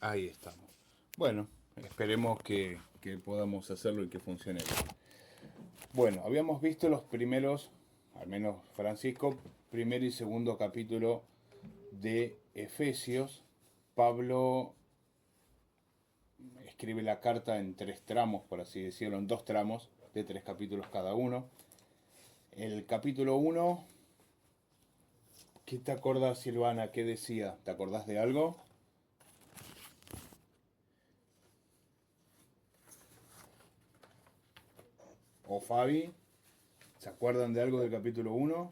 Ahí estamos. Bueno, esperemos que podamos hacerlo y que funcione bien. Bueno, habíamos visto los primeros, al menos Francisco, primer y segundo capítulo de Efesios. Pablo escribe la carta en tres tramos, por así decirlo, en dos tramos de tres capítulos cada uno. El capítulo uno, ¿qué te acordás, Silvana? ¿Qué decía? ¿Te acordás de algo? ¿O Fabi? ¿Se acuerdan de algo del capítulo uno?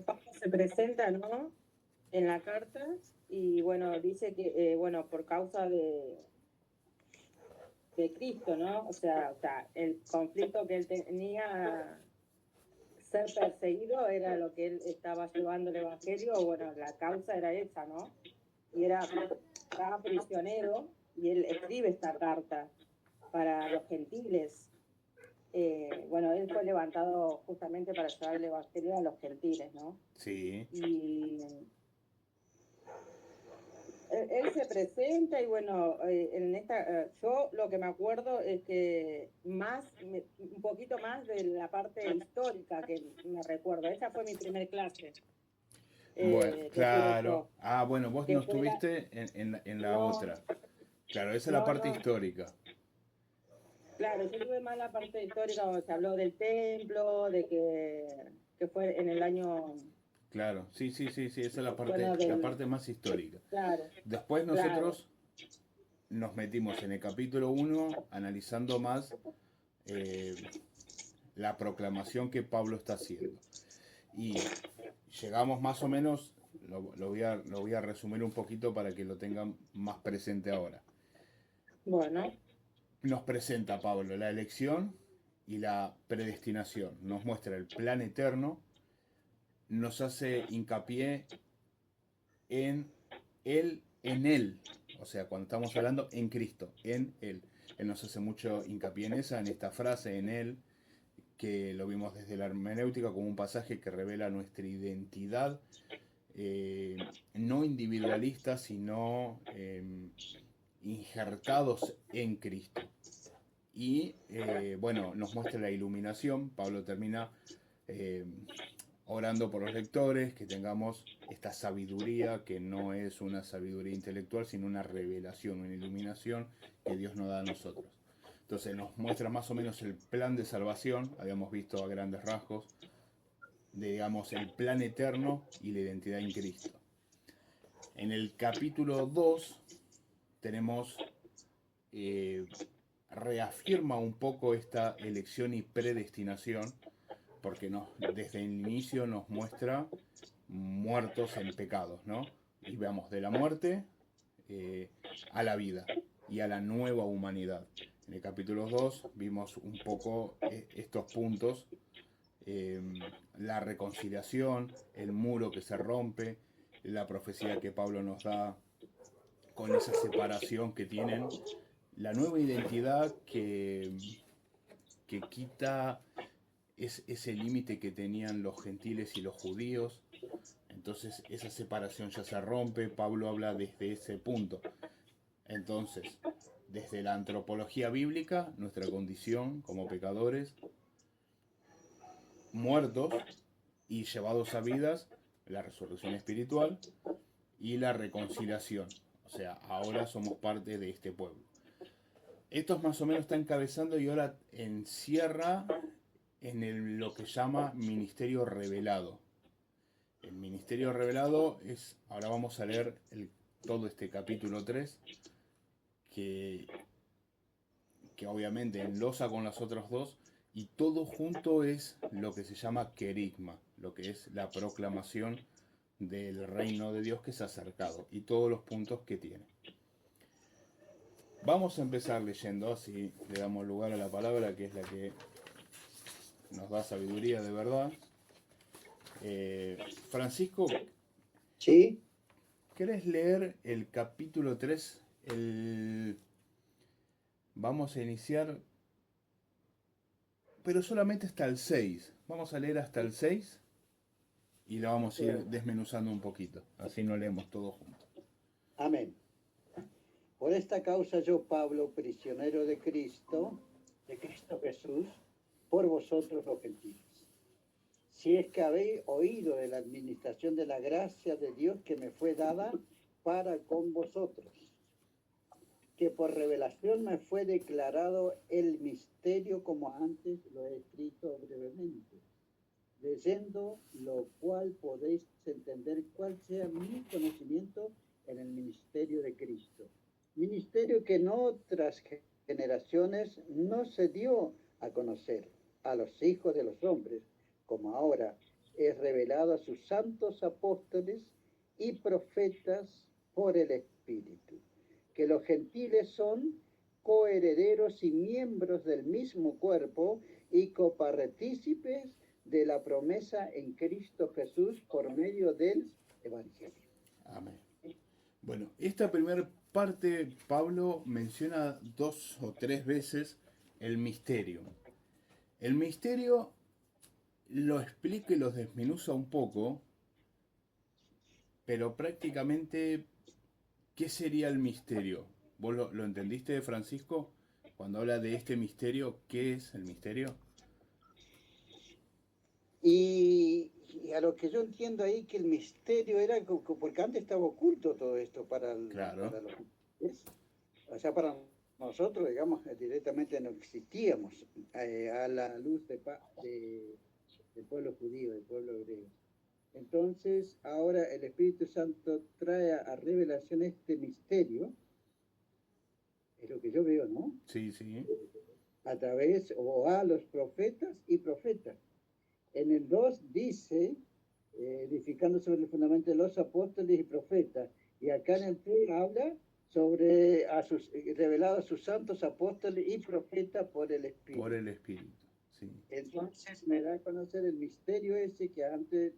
Pablo se presenta, ¿no? En la carta y bueno, dice que, bueno, por causa de Cristo, ¿no? O sea, el conflicto que él tenía, ser perseguido era lo que él estaba llevando el evangelio, bueno, la causa era esa, ¿no? Y estaba prisionero y él escribe esta carta para los gentiles. Bueno, él fue levantado justamente para llevar el evangelio a los gentiles, ¿no? Sí. Y él se presenta y bueno, en yo lo que me acuerdo es que un poquito más de la parte histórica que me recuerdo. Esa fue mi primer clase Bueno, que tuve claro. yo, Ah, bueno, vos no que fue estuviste en la no, otra. Claro, esa es la no, parte no, histórica. claro, yo tuve más la parte histórica donde se habló del templo, que fue en el año, Claro, sí, sí, sí, sí, esa es bueno, la parte más histórica. claro, Después claro, nosotros nos metimos en el capítulo uno analizando más eh, la proclamación que Pablo está haciendo. Y llegamos más o menos, lo voy a resumir un poquito para que lo tengan más presente ahora. bueno, Nos presenta Pablo la elección y la predestinación. Nos muestra el plan eterno, nos hace hincapié en en él. O sea, cuando estamos hablando en Cristo, en él. Él nos hace mucho hincapié en esta frase, en él, que lo vimos desde la hermenéutica como un pasaje que revela nuestra identidad, no individualista, sino injertados en Cristo. Y bueno, nos muestra la iluminación. Pablo termina eh, orando por los lectores, que tengamos esta sabiduría, que no es una sabiduría intelectual, sino una revelación, una iluminación que Dios nos da a nosotros. Entonces nos muestra más o menos el plan de salvación, habíamos visto a grandes rasgos, de, digamos, el plan eterno y la identidad en Cristo. En el capítulo 2 tenemos eh, reafirma un poco esta elección y predestinación, porque desde el inicio nos muestra muertos en pecados, ¿no? Y veamos de la muerte eh, a la vida y a la nueva humanidad. En el capítulo 2 vimos un poco estos puntos, eh, la reconciliación, el muro que se rompe, la profecía que Pablo nos da con esa separación que tienen, la nueva identidad que quita ese límite que tenían los gentiles y los judíos. Entonces esa separación ya se rompe, Pablo habla desde ese punto. Entonces, desde la antropología bíblica, nuestra condición como pecadores, muertos y llevados a vidas, la resurrección espiritual y la reconciliación. O sea, ahora somos parte de este pueblo. Esto más o menos está encabezando y ahora encierra en lo que llama ministerio revelado. El ministerio revelado es, ahora vamos a leer todo este capítulo 3 que, que obviamente enloza con las otras dos, y todo junto es lo que se llama querigma, lo que es la proclamación del reino de Dios que se ha acercado, y todos los puntos que tiene. Vamos a empezar leyendo, así le damos lugar a la palabra, que es la que nos da sabiduría de verdad. Francisco, Sí, ¿querés leer el capítulo 3? Vamos a iniciar, pero solamente hasta el 6. Vamos a leer hasta el 6. y la vamos a ir Bueno, desmenuzando un poquito, así no leemos todo juntos. amén. Por esta causa yo, Pablo, prisionero de Cristo Jesús, por vosotros los gentiles. Si es que habéis oído de la administración de la gracia de Dios que me fue dada para con vosotros, que por revelación me fue declarado el misterio como antes lo he escrito brevemente, leyendo lo cual podéis entender cuál sea mi conocimiento en el ministerio de Cristo. Ministerio que en otras generaciones no se dio a conocer a los hijos de los hombres, como ahora es revelado a sus santos apóstoles y profetas por el Espíritu, que los gentiles son coherederos y miembros del mismo cuerpo y copartícipes de la promesa en Cristo Jesús por medio del Evangelio. Amén. Bueno, esta primera parte, Pablo menciona 2 o 3 veces el misterio. El misterio lo explica y lo desmenuza un poco, pero prácticamente, ¿qué sería el misterio? ¿Vos lo entendiste, Francisco? Cuando habla de este misterio, ¿qué es el misterio? Y a lo que yo entiendo ahí que el misterio era, porque antes estaba oculto todo esto Claro, para los... O sea, para nosotros, digamos, directamente no existíamos a la luz del pueblo judío, del pueblo hebreo. Entonces, ahora el Espíritu Santo trae a revelación este misterio, es lo que yo veo, ¿no? sí, sí, A través o a los profetas y profetas. En el 2 dice, edificando sobre el fundamento de los apóstoles y profetas. Y acá en el 3 habla sobre revelado a sus santos apóstoles y profetas por el Espíritu. por el Espíritu, sí. Entonces me da a conocer el misterio ese que antes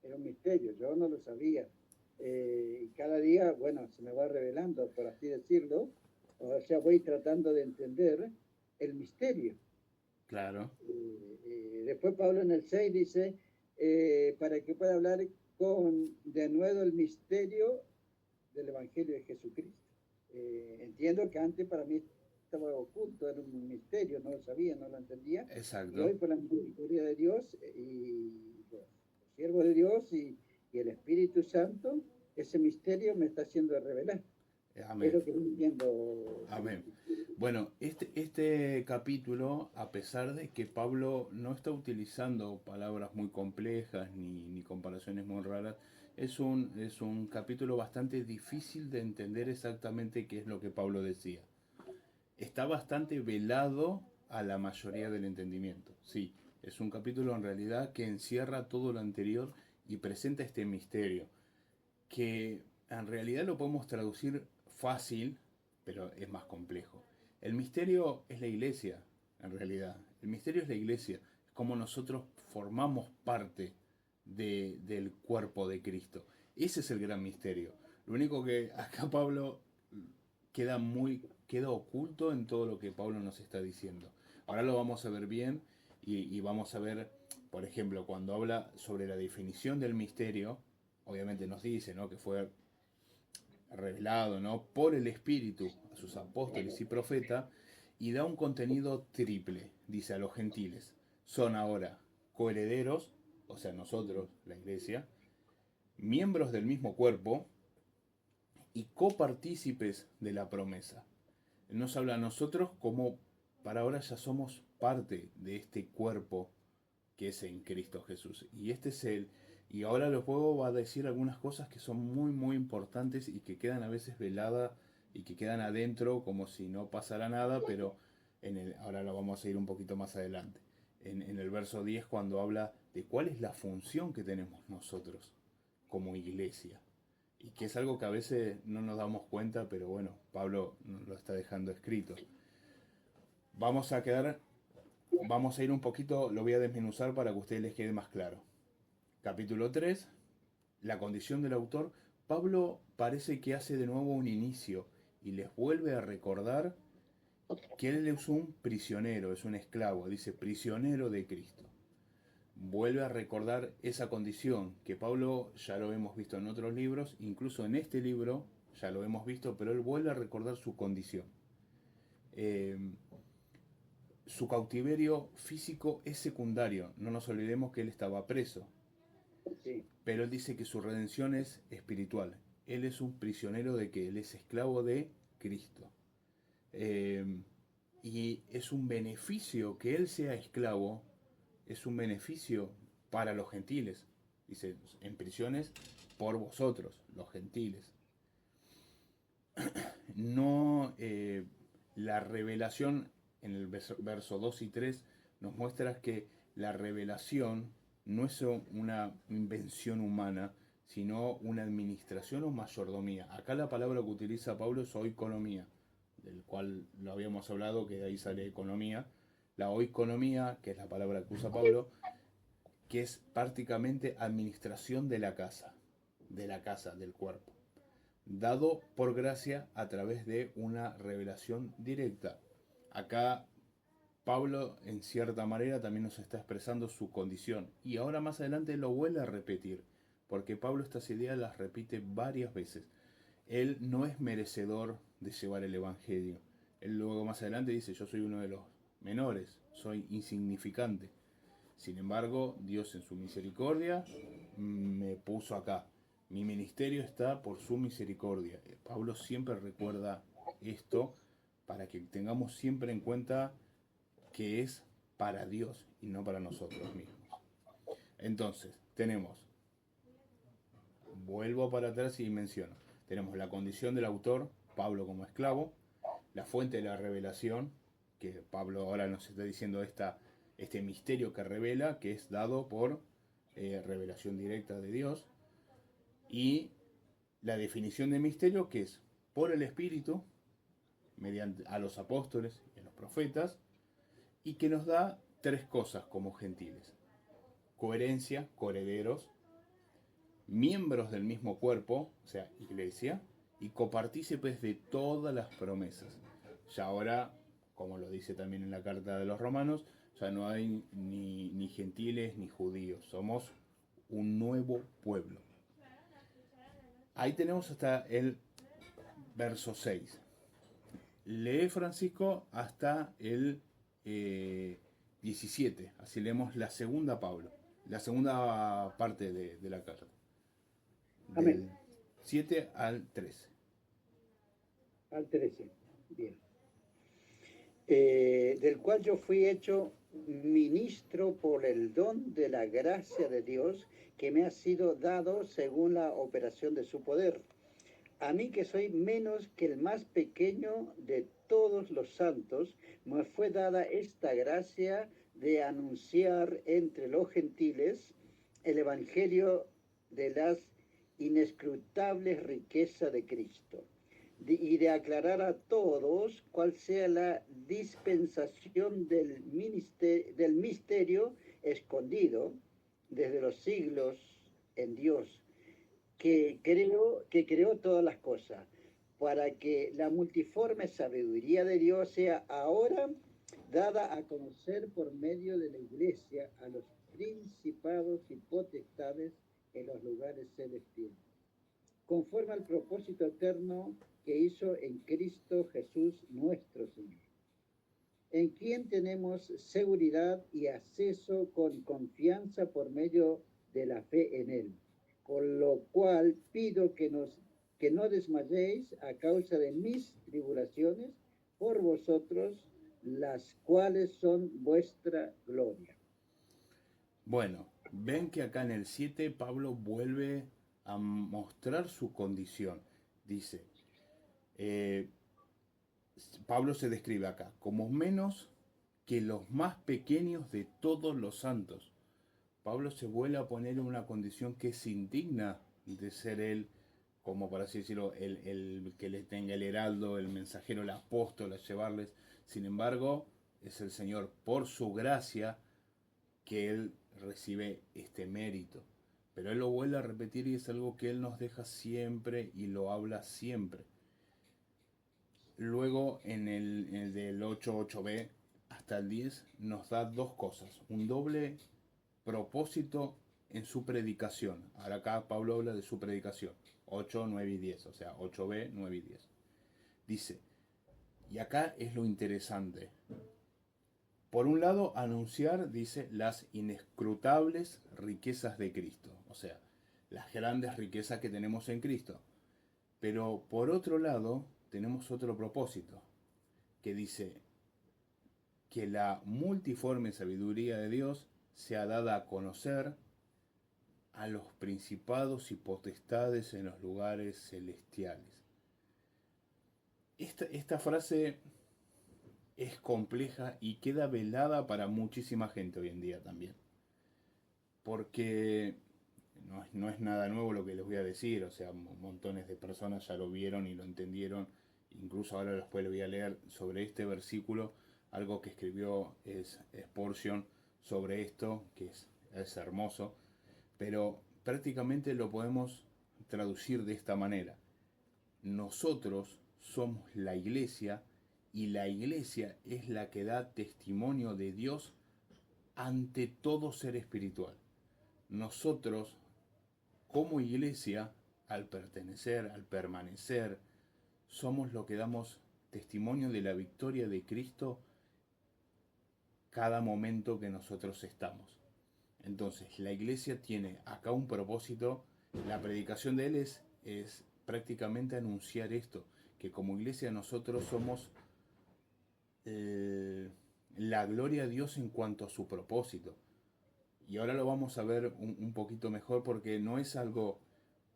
era un misterio, yo no lo sabía. Y cada día, bueno, se me va revelando, por así decirlo. O sea, voy tratando de entender el misterio. Claro, Después Pablo en el 6 dice, para que pueda hablar de nuevo el misterio del Evangelio de Jesucristo. Entiendo que antes para mí estaba oculto, era un misterio, no lo sabía, no lo entendía. Y exacto. hoy por la misericordia de Dios y los siervos de Dios y el Espíritu Santo, ese misterio me está haciendo revelar. Amén. Es lo que no entiendo. Amén. Bueno, este capítulo, a pesar de que Pablo no está utilizando palabras muy complejas ni comparaciones muy raras, es un capítulo bastante difícil de entender exactamente qué es lo que Pablo decía. Está bastante velado a la mayoría del entendimiento. Sí, es un capítulo en realidad que encierra todo lo anterior y presenta este misterio, que en realidad lo podemos traducir fácil, pero es más complejo. El misterio es la iglesia, en realidad. El misterio es la iglesia, es como nosotros formamos parte del cuerpo de Cristo. Ese es el gran misterio. Lo único que acá Pablo queda oculto en todo lo que Pablo nos está diciendo. Ahora lo vamos a ver bien y vamos a ver, por ejemplo, cuando habla sobre la definición del misterio, obviamente nos dice, ¿no?, que fue revelado, ¿no?, por el Espíritu a sus apóstoles y profetas, y da un contenido triple. Dice: a los gentiles son ahora coherederos, o sea, nosotros, la iglesia, miembros del mismo cuerpo y copartícipes de la promesa. Nos habla a nosotros como para ahora ya somos parte de este cuerpo que es en Cristo Jesús. Y este es el... Y ahora luego va a decir algunas cosas que son muy, muy importantes y que quedan a veces veladas y que quedan adentro como si no pasara nada, pero ahora lo vamos a ir un poquito más adelante. En el verso 10, cuando habla de cuál es la función que tenemos nosotros como iglesia. Y que es algo que a veces no nos damos cuenta, pero bueno, Pablo nos lo está dejando escrito. Vamos a vamos a ir un poquito, lo voy a desmenuzar para que a ustedes les quede más claro. Capítulo 3, la condición del autor. Pablo parece que hace de nuevo un inicio y les vuelve a recordar que él es un prisionero, es un esclavo, dice prisionero de Cristo. vuelve a recordar esa condición que Pablo ya lo hemos visto en otros libros, incluso en este libro ya lo hemos visto, pero él vuelve a recordar su condición. Su cautiverio físico es secundario, no nos olvidemos que él estaba preso, Sí, pero él dice que su redención es espiritual. Él es un prisionero de que él es esclavo de Cristo. Y es un beneficio que él sea esclavo, es un beneficio para los gentiles. Dice, en prisiones por vosotros, los gentiles. No, la revelación en el verso 2 y 3 nos muestra que la revelación no es una invención humana, sino una administración o mayordomía. Acá la palabra que utiliza Pablo es oikonomía, del cual lo habíamos hablado, que de ahí sale economía. La oikonomía, que es la palabra que usa Pablo, que es prácticamente administración de la casa, del cuerpo, dado por gracia a través de una revelación directa. Acá Pablo, en cierta manera, también nos está expresando su condición. Y ahora más adelante lo vuelve a repetir, porque Pablo estas ideas las repite varias veces. Él no es merecedor de llevar el Evangelio. Él luego más adelante dice, yo soy uno de los menores, soy insignificante. Sin embargo, Dios en su misericordia me puso acá. Mi ministerio está por su misericordia. Pablo siempre recuerda esto para que tengamos siempre en cuenta que es para Dios y no para nosotros mismos. Entonces, vuelvo para atrás y menciono, tenemos la condición del autor, Pablo como esclavo, la fuente de la revelación, que Pablo ahora nos está diciendo este misterio que revela, que es dado por revelación directa de Dios, y la definición de misterio, que es por el Espíritu, mediante a los apóstoles y a los profetas, y que nos da tres cosas como gentiles: coherencia, coherederos, miembros del mismo cuerpo, o sea, iglesia, y copartícipes de todas las promesas. Ya ahora, como lo dice también en la carta de los Romanos, ya no hay ni gentiles ni judíos, somos un nuevo pueblo. Ahí tenemos hasta el verso 6. Lee Francisco hasta el 17, así leemos la segunda Pablo, la segunda parte de la carta, amén. del 7 al 13. Al 13. Bien. Del cual yo fui hecho ministro por el don de la gracia de Dios que me ha sido dado según la operación de su poder. A mí, que soy menos que el más pequeño de todos los santos, me fue dada esta gracia de anunciar entre los gentiles el evangelio de las inescrutables riquezas de Cristo, y de aclarar a todos cuál sea la dispensación del misterio escondido desde los siglos en Dios, que creó todas las cosas, para que la multiforme sabiduría de Dios sea ahora dada a conocer por medio de la Iglesia a los principados y potestades en los lugares celestiales, conforme al propósito eterno que hizo en Cristo Jesús nuestro Señor, en quien tenemos seguridad y acceso con confianza por medio de la fe en Él. Con lo cual pido que no desmayéis a causa de mis tribulaciones por vosotros, las cuales son vuestra gloria. Bueno, ven que acá en el 7 Pablo vuelve a mostrar su condición. Dice, Pablo se describe acá como menos que los más pequeños de todos los santos. Pablo se vuelve a poner en una condición que es indigna de ser él, como por así decirlo, el que le tenga el heraldo, el mensajero, el apóstol a llevarles. Sin embargo, es el Señor, por su gracia, que él recibe este mérito. Pero él lo vuelve a repetir y es algo que él nos deja siempre y lo habla siempre. Luego en el del 8.8b hasta el 10 nos da dos cosas, un doble propósito en su predicación. Ahora acá Pablo habla de su predicación, 8, 9 y 10, o sea, 8b, 9 y 10. Dice, y acá es lo interesante. Por un lado, anunciar, dice, las inescrutables riquezas de Cristo, o sea, las grandes riquezas que tenemos en Cristo. Pero por otro lado, tenemos otro propósito, que dice que la multiforme sabiduría de Dios sea dada a conocer a los principados y potestades en los lugares celestiales. Esta frase es compleja y queda velada para muchísima gente hoy en día también. Porque no es nada nuevo lo que les voy a decir, o sea, montones de personas ya lo vieron y lo entendieron. Incluso ahora después les voy a leer sobre este versículo, algo que escribió Spurgeon sobre esto, que es hermoso, pero prácticamente lo podemos traducir de esta manera. Nosotros somos la iglesia y la iglesia es la que da testimonio de Dios ante todo ser espiritual. Nosotros, como iglesia, al pertenecer, al permanecer, somos lo que damos testimonio de la victoria de Cristo cada momento que nosotros estamos. Entonces, la iglesia tiene acá un propósito. La predicación de él es prácticamente anunciar esto, que como iglesia nosotros somos la gloria a Dios en cuanto a su propósito. Y ahora lo vamos a ver un poquito mejor porque no es algo...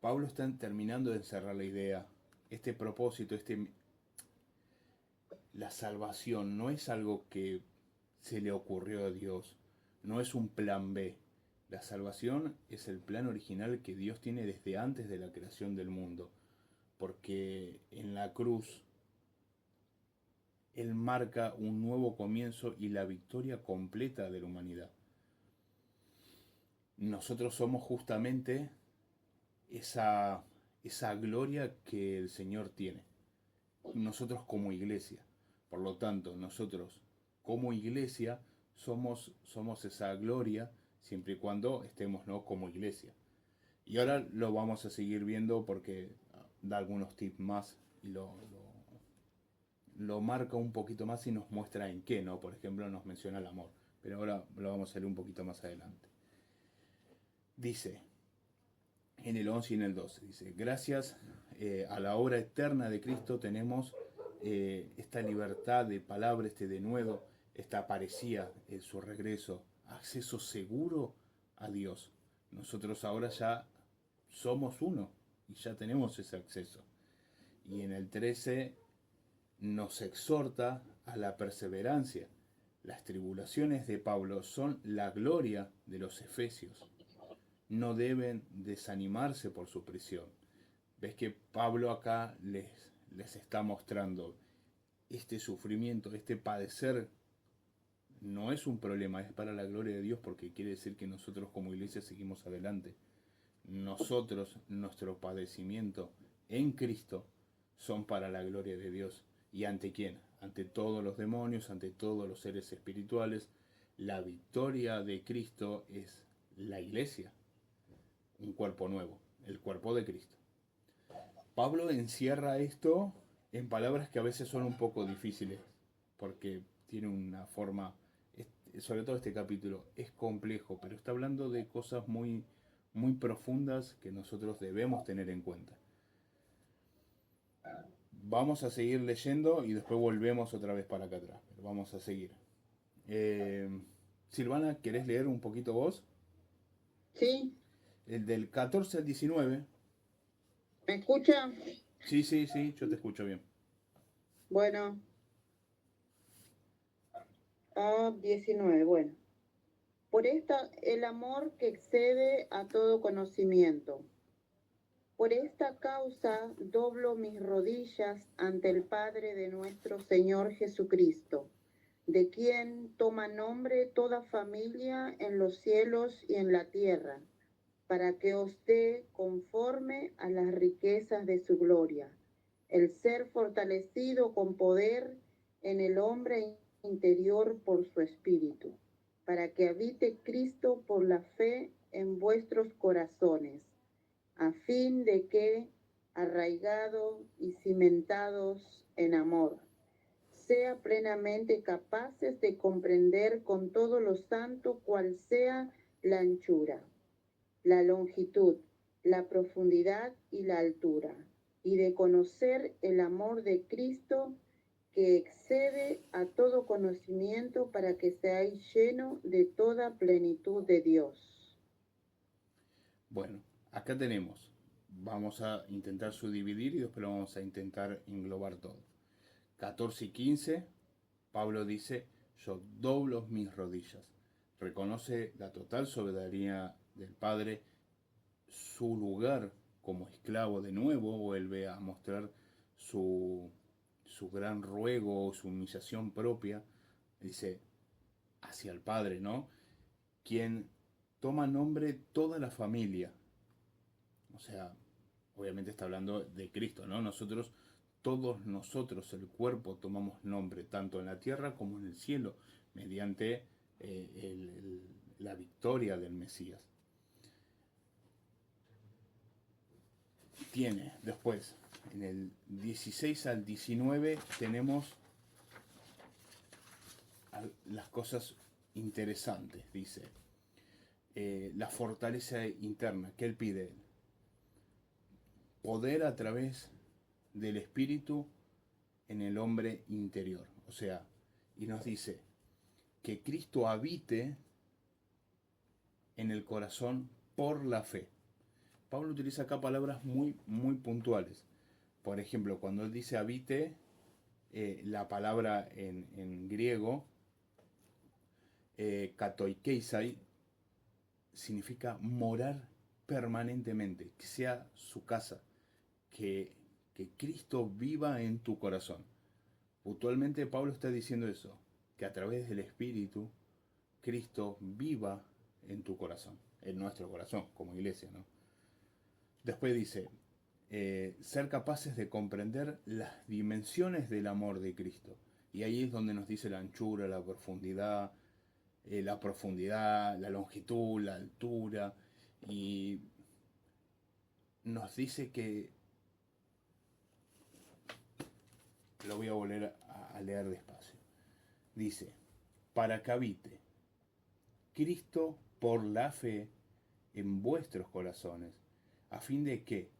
Pablo está terminando de encerrar la idea. Este propósito, la salvación no es algo que se le ocurrió a Dios, no es un plan B. La salvación es el plan original que Dios tiene desde antes de la creación del mundo, porque en la cruz Él marca un nuevo comienzo y la victoria completa de la humanidad. Nosotros somos justamente esa gloria que el Señor tiene. Nosotros como iglesia. Por lo tanto, nosotros como iglesia somos esa gloria siempre y cuando estemos, ¿no?, como iglesia. Y ahora lo vamos a seguir viendo porque da algunos tips más y lo marca un poquito más y nos muestra en qué, ¿no? Por ejemplo, nos menciona el amor. Pero ahora lo vamos a leer un poquito más adelante. Dice, en el 11 y en el 12, dice, gracias a la obra eterna de Cristo tenemos esta libertad de palabra, este denuedo, esta parecía su regreso, acceso seguro a Dios. Nosotros ahora ya somos uno y ya tenemos ese acceso. Y en el 13 nos exhorta a la perseverancia. Las tribulaciones de Pablo son la gloria de los efesios. No deben desanimarse por su prisión. Ves que Pablo acá les está mostrando este sufrimiento, este padecer no es un problema, es para la gloria de Dios porque quiere decir que nosotros como iglesia seguimos adelante. Nosotros, nuestro padecimiento en Cristo son para la gloria de Dios. ¿Y ante quién? Ante todos los demonios, ante todos los seres espirituales. La victoria de Cristo es la iglesia, un cuerpo nuevo, el cuerpo de Cristo. Pablo encierra esto en palabras que a veces son un poco difíciles, porque tiene una forma, sobre todo este capítulo, es complejo, pero está hablando de cosas muy, muy profundas que nosotros debemos tener en cuenta. Vamos a seguir leyendo y después volvemos otra vez para acá atrás, pero vamos a seguir. Silvana, ¿querés leer un poquito vos? Sí. El del 14 al 19. ¿Me escucha? Sí, yo te escucho bien. Bueno. 19, bueno. Por esta, el amor que excede a todo conocimiento. Por esta causa doblo mis rodillas ante el Padre de nuestro Señor Jesucristo, de quien toma nombre toda familia en los cielos y en la tierra, para que os dé conforme a las riquezas de su gloria, el ser fortalecido con poder en el hombre interior por su espíritu, para que habite Cristo por la fe en vuestros corazones, a fin de que, arraigados y cimentados en amor, sea plenamente capaces de comprender con todos los santos cuál sea la anchura, la longitud, la profundidad y la altura, y de conocer el amor de Cristo que excede a todo conocimiento, para que seáis llenos de toda plenitud de Dios. Bueno, acá tenemos, vamos a intentar subdividir y después lo vamos a intentar englobar todo. 14 y 15, Pablo dice, yo doblo mis rodillas. Reconoce la total soberanía del Padre, su lugar como esclavo de nuevo, vuelve a mostrar su gran ruego, su humillación propia, dice, hacia el Padre, ¿no? Quien toma nombre toda la familia. O sea, obviamente está hablando de Cristo, ¿no? Todos nosotros, el cuerpo, tomamos nombre, tanto en la tierra como en el cielo, mediante la victoria del Mesías. Tiene después, en el 16 al 19, tenemos las cosas interesantes, dice. La fortaleza interna que él pide. Poder a través del espíritu en el hombre interior. O sea, y nos dice que Cristo habite en el corazón por la fe. Pablo utiliza acá palabras muy, muy puntuales. Por ejemplo, cuando él dice habite, la palabra en griego, katoikeisai, significa morar permanentemente, que sea su casa, que Cristo viva en tu corazón. Puntualmente Pablo está diciendo eso, que a través del Espíritu, Cristo viva en tu corazón, en nuestro corazón, como iglesia, ¿no? Después dice, ser capaces de comprender las dimensiones del amor de Cristo. Y ahí es donde nos dice la anchura, la profundidad, la longitud, la altura. Y nos dice que, lo voy a volver a leer despacio. Dice, para que habite Cristo por la fe en vuestros corazones, a fin de que,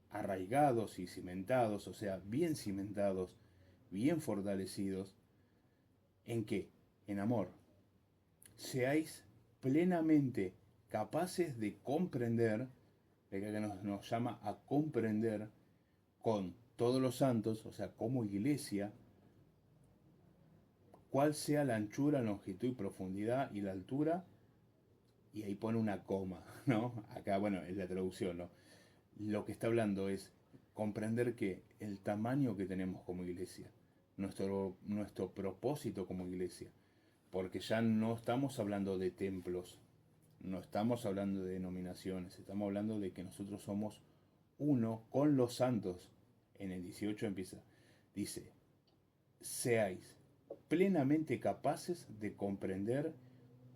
arraigados y cimentados, o sea, bien cimentados, bien fortalecidos, ¿en qué? En amor. Seáis plenamente capaces de comprender, que nos llama a comprender con todos los santos, o sea, como iglesia, cuál sea la anchura, longitud y profundidad y la altura, y ahí pone una coma, ¿no? Acá, bueno, es la traducción, ¿no? Lo que está hablando es comprender que el tamaño que tenemos como iglesia, nuestro propósito como iglesia, porque ya no estamos hablando de templos, no estamos hablando de denominaciones, estamos hablando de que nosotros somos uno con los santos. En el 18 empieza, dice, seáis plenamente capaces de comprender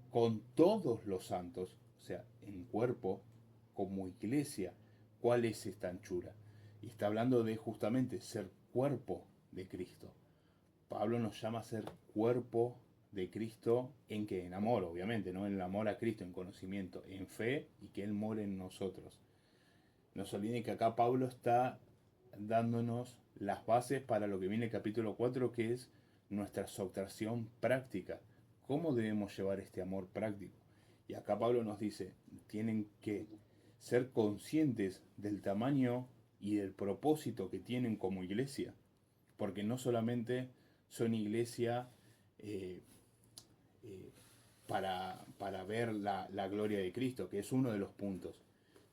con todos los santos, o sea, en cuerpo, como iglesia, cuál es esta anchura. Y está hablando de justamente ser cuerpo de Cristo. Pablo nos llama a ser cuerpo de Cristo en que en amor, obviamente, ¿no? En el amor a Cristo, en conocimiento, en fe y que Él more en nosotros. No se olviden que acá Pablo está dándonos las bases para lo que viene el capítulo 4, que es nuestra exhortación práctica. ¿Cómo debemos llevar este amor práctico? Y acá Pablo nos dice, tienen que ser conscientes del tamaño y del propósito que tienen como iglesia. Porque no solamente son iglesia para ver la gloria de Cristo, que es uno de los puntos,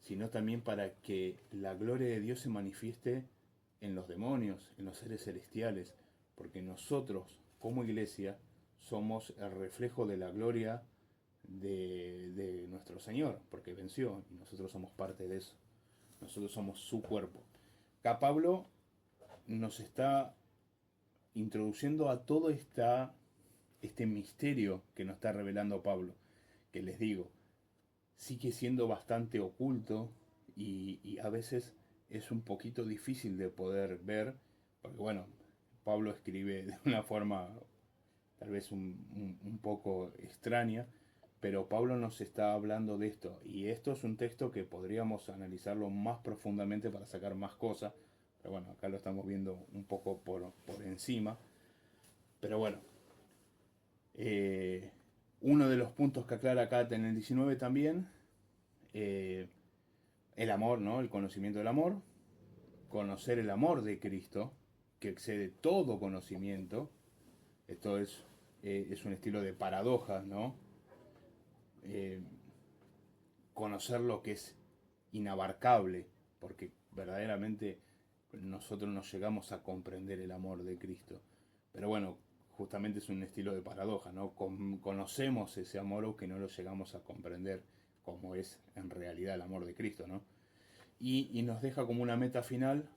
sino también para que la gloria de Dios se manifieste en los demonios, en los seres celestiales, porque nosotros, como iglesia, somos el reflejo de la gloria de nuestro Señor, porque venció, y nosotros somos parte de eso. Nosotros somos su cuerpo. Acá Pablo nos está introduciendo a toda esta este misterio que nos está revelando Pablo, que les digo, sigue siendo bastante oculto y a veces es un poquito difícil de poder ver, porque bueno, Pablo escribe de una forma tal vez un poco extraña, pero Pablo nos está hablando de esto, y esto es un texto que podríamos analizarlo más profundamente para sacar más cosas, pero bueno, acá lo estamos viendo un poco por encima. Pero bueno, uno de los puntos que aclara acá en el 19 también, eh, el amor, ¿no? El conocimiento del amor, conocer el amor de Cristo, que excede todo conocimiento. Esto es un estilo de paradojas, ¿no? Eh, Conocer lo que es inabarcable, porque verdaderamente nosotros no llegamos a comprender el amor de Cristo. Pero bueno, justamente es un estilo de paradoja, ¿no? Conocemos ese amor aunque no lo llegamos a comprender como es en realidad el amor de Cristo, ¿no? Y nos deja como una meta final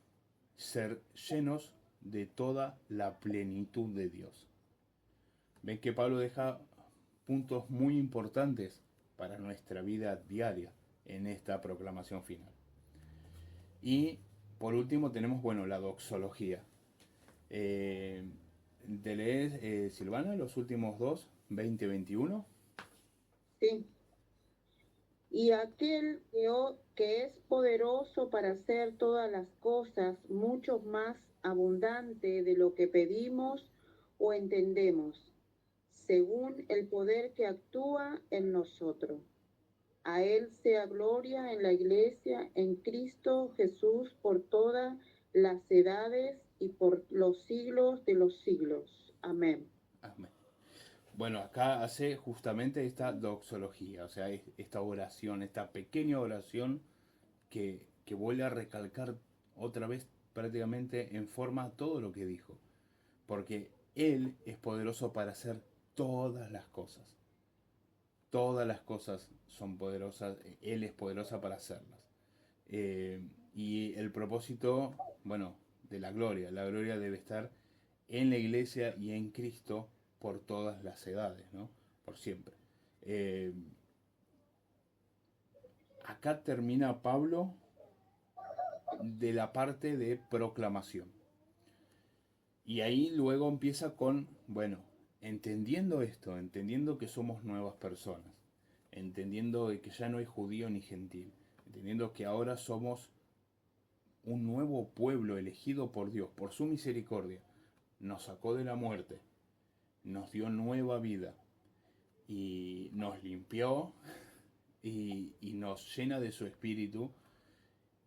ser llenos de toda la plenitud de Dios. Ven que Pablo deja puntos muy importantes para nuestra vida diaria en esta proclamación final. Y por último tenemos, bueno, la doxología. ¿Te lees, Silvana, los últimos dos, 20 y 21? Sí. Y aquel que es poderoso para hacer todas las cosas mucho más abundante de lo que pedimos o entendemos, según el poder que actúa en nosotros. A Él sea gloria en la Iglesia, en Cristo Jesús, por todas las edades y por los siglos de los siglos. Amén. Amén. Bueno, acá hace justamente esta doxología, o sea, esta oración, esta pequeña oración que vuelve a recalcar otra vez prácticamente en forma todo lo que dijo. Porque Él es poderoso para hacer todas las cosas. Todas las cosas son poderosas, Él es poderosa para hacerlas. Y el propósito, bueno, de la gloria debe estar en la iglesia y en Cristo por todas las edades, ¿no? Por siempre. Eh, Acá termina Pablo de la parte de proclamación. Y ahí luego empieza con, bueno, entendiendo esto, entendiendo que somos nuevas personas, entendiendo que ya no hay judío ni gentil, entendiendo que ahora somos un nuevo pueblo elegido por Dios, por su misericordia, nos sacó de la muerte, nos dio nueva vida y nos limpió y nos llena de su espíritu.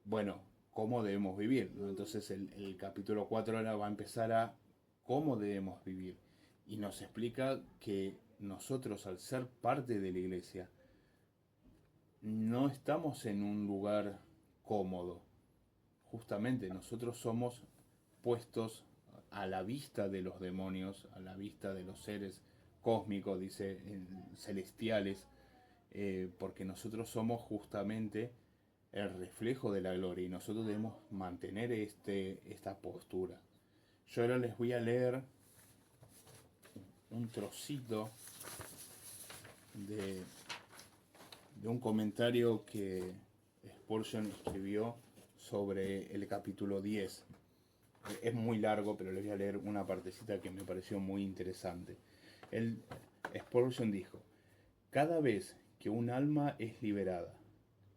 Bueno, ¿cómo debemos vivir? Entonces el capítulo 4 ahora va a empezar a cómo debemos vivir. Y nos explica que nosotros, al ser parte de la iglesia, no estamos en un lugar cómodo. Justamente nosotros somos puestos a la vista de los demonios, a la vista de los seres cósmicos, dice, celestiales, porque nosotros somos justamente el reflejo de la gloria y nosotros debemos mantener esta postura. Yo ahora les voy a leer un trocito de un comentario que Spurgeon escribió sobre el capítulo 10. Es muy largo, pero les voy a leer una partecita que me pareció muy interesante. Spurgeon dijo: cada vez que un alma es liberada,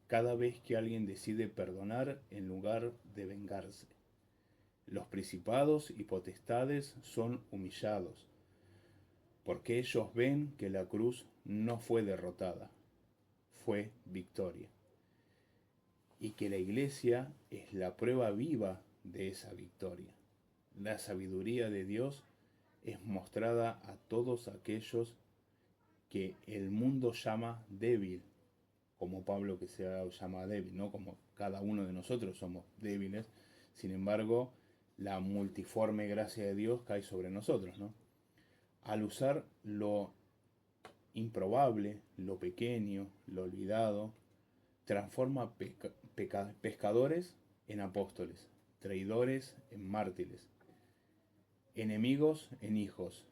cada vez que alguien decide perdonar en lugar de vengarse, los principados y potestades son humillados, porque ellos ven que la cruz no fue derrotada, fue victoria, y que la iglesia es la prueba viva de esa victoria. La sabiduría de Dios es mostrada a todos aquellos que el mundo llama débil, como Pablo que se llama débil, ¿no? Como cada uno de nosotros somos débiles, sin embargo, la multiforme gracia de Dios cae sobre nosotros, ¿no? Al usar lo improbable, lo pequeño, lo olvidado, transforma pescadores en apóstoles, traidores en mártires, enemigos en hijos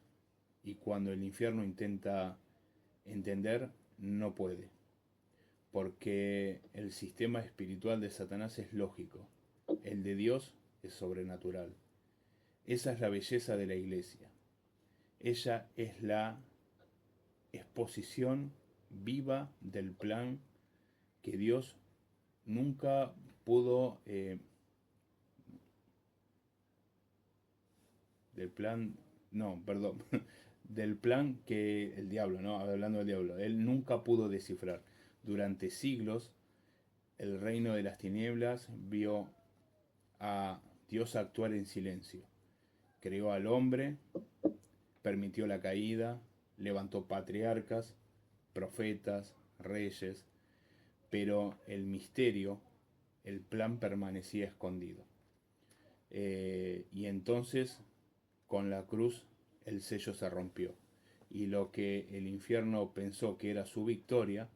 y cuando el infierno intenta entender, no puede, porque el sistema espiritual de Satanás es lógico, el de Dios es sobrenatural. Esa es la belleza de la iglesia. Ella es la exposición viva del plan que Dios nunca pudo, del plan, no, perdón, del plan que el diablo, ¿no? Hablando del diablo, él nunca pudo descifrar. Durante siglos, el reino de las tinieblas vio a Dios actuar en silencio. Creó al hombre, permitió la caída, levantó patriarcas, profetas, reyes, pero el misterio, el plan permanecía escondido. Y entonces, con la cruz, el sello se rompió. Y lo que el infierno pensó que era su victoria,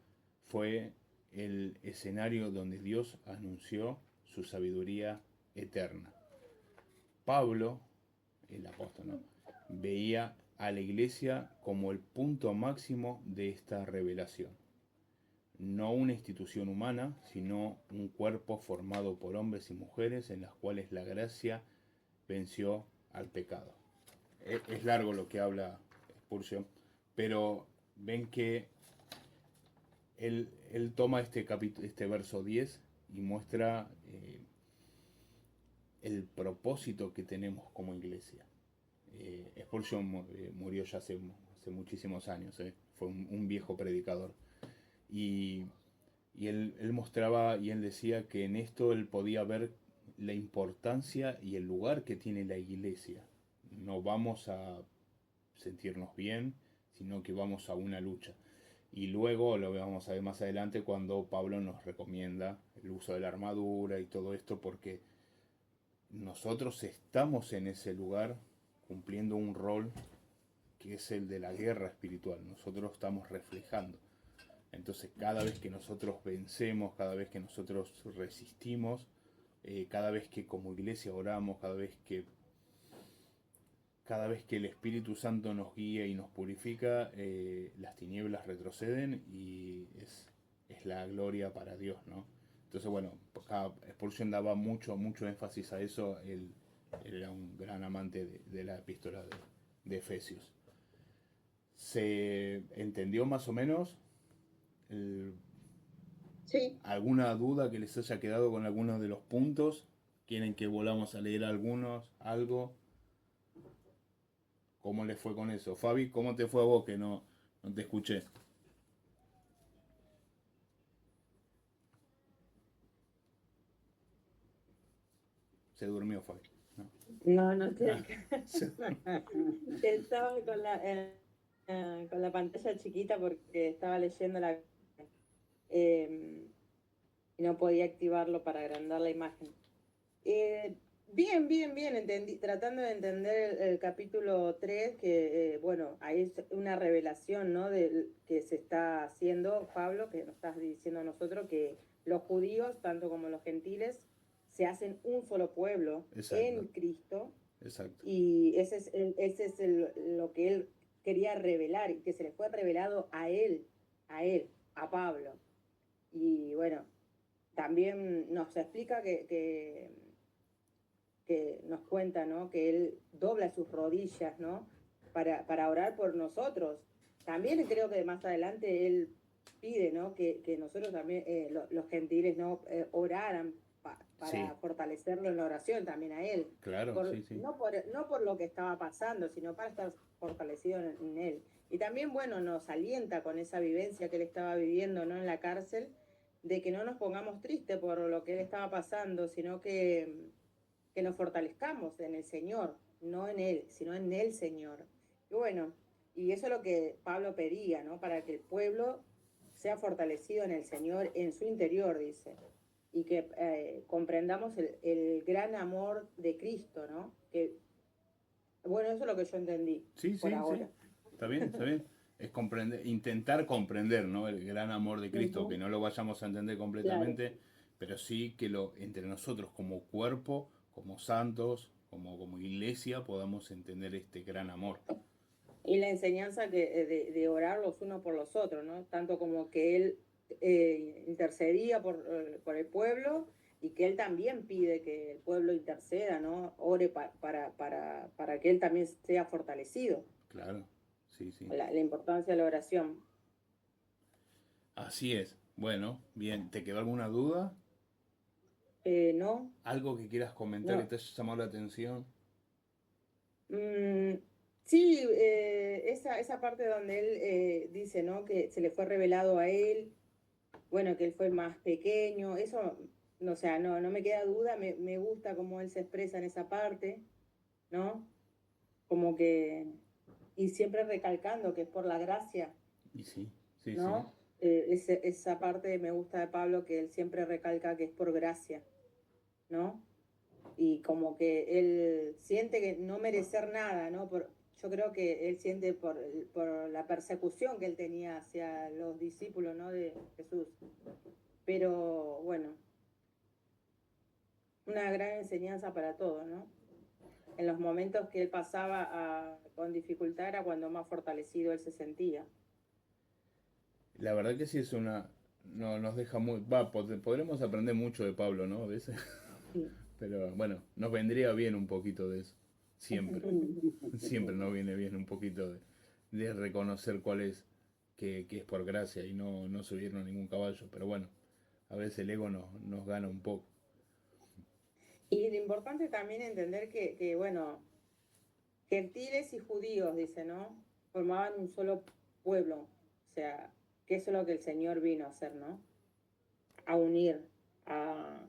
fue el escenario donde Dios anunció su sabiduría eterna. Pablo, el apóstol, ¿no?, veía a la iglesia como el punto máximo de esta revelación. No una institución humana, sino un cuerpo formado por hombres y mujeres en las cuales la gracia venció al pecado. Es largo lo que habla Spurgeon, pero ven que él toma este verso 10 y muestra el propósito que tenemos como iglesia. Spurgeon murió ya hace muchísimos años, fue un viejo predicador. Y él mostraba y él decía que en esto él podía ver la importancia y el lugar que tiene la iglesia. No vamos a sentirnos bien, sino que vamos a una lucha. Y luego lo vamos a ver más adelante cuando Pablo nos recomienda el uso de la armadura y todo esto, porque nosotros estamos en ese lugar cumpliendo un rol que es el de la guerra espiritual. Nosotros estamos reflejando. Entonces cada vez que nosotros vencemos, cada vez que nosotros resistimos, cada vez que como iglesia oramos, cada vez que el Espíritu Santo nos guía y nos purifica, las tinieblas retroceden y es la gloria para Dios, ¿no? Entonces, bueno, Spurgeon daba mucho énfasis a eso. Él era un gran amante de la epístola de Efesios. ¿Se entendió más o menos? Sí. ¿Alguna duda que les haya quedado con algunos de los puntos? ¿Quieren que volvamos a leer algunos? ¿Algo? ¿Cómo les fue con eso? Fabi, ¿cómo te fue a vos que no te escuché? Se durmió Fabi. No, estoy acá. Estaba con la pantalla chiquita porque estaba leyendo y no podía activarlo para agrandar la imagen. Bien, tratando de entender el capítulo 3, que bueno, ahí es una revelación, ¿no?, que se está haciendo, Pablo, que nos estás diciendo a nosotros, que los judíos, tanto como los gentiles, se hacen un solo pueblo. Exacto. En Cristo. Exacto. Y ese es lo que él quería revelar, y que se le fue revelado a él, a Pablo. Y bueno, también nos explica que nos cuenta, ¿no?, que él dobla sus rodillas, ¿no?, para orar por nosotros. También creo que más adelante él pide, ¿no?, que nosotros también, los gentiles, ¿no?, oraran para fortalecerlo en la oración también a él. Claro, sí. No por lo que estaba pasando, sino para estar fortalecido en él. Y también, bueno, nos alienta con esa vivencia que él estaba viviendo, ¿no?, en la cárcel, de que no nos pongamos tristes por lo que él estaba pasando, sino que nos fortalezcamos en el Señor, no en él, sino en el Señor. Y bueno, y eso es lo que Pablo pedía, ¿no?, para que el pueblo sea fortalecido en el Señor, en su interior, dice, y que comprendamos el gran amor de Cristo, ¿no? Que, bueno, eso es lo que yo entendí. Sí. Está bien. Es intentar comprender, ¿no?, el gran amor de Cristo, que no lo vayamos a entender completamente, claro, pero sí que entre nosotros como cuerpo, como santos, como iglesia, podamos entender este gran amor. Y la enseñanza de orar los unos por los otros, ¿no? Tanto como que él intercedía por el pueblo y que él también pide que el pueblo interceda, ¿no? Ore para que él también sea fortalecido. Claro, sí, sí. La importancia de la oración. Así es. Bueno, bien, ¿te quedó alguna duda? ¿No? ¿Algo que quieras comentar No. que te haya llamado la atención? Sí, esa parte donde él dice, ¿no? Que se le fue revelado a él, bueno, que él fue el más pequeño, eso, o sea, no me queda duda, me gusta cómo él se expresa en esa parte, ¿no? Como que, y siempre recalcando que es por la gracia, Y sí, sí, sí. ¿no? Esa parte me gusta de Pablo, que él siempre recalca que es por gracia, ¿no? Y como que él siente que no merecer nada, ¿no? Yo creo que él siente por la persecución que él tenía hacia los discípulos, ¿no? De Jesús. Pero bueno, una gran enseñanza para todos, ¿no? En los momentos que él pasaba con dificultad era cuando más fortalecido él se sentía. La verdad que sí es una... No, nos deja muy... Va, podremos aprender mucho de Pablo, ¿no? A veces. Sí. Pero bueno, nos vendría bien un poquito de eso. Siempre. Siempre nos viene bien un poquito de reconocer cuál es, que es por gracia y no subirnos ningún caballo. Pero bueno, a veces el ego nos gana un poco. Y lo importante también entender que, bueno, gentiles y judíos, dice, ¿no? Formaban un solo pueblo. O sea, que eso es lo que el Señor vino a hacer, ¿no? A unir, a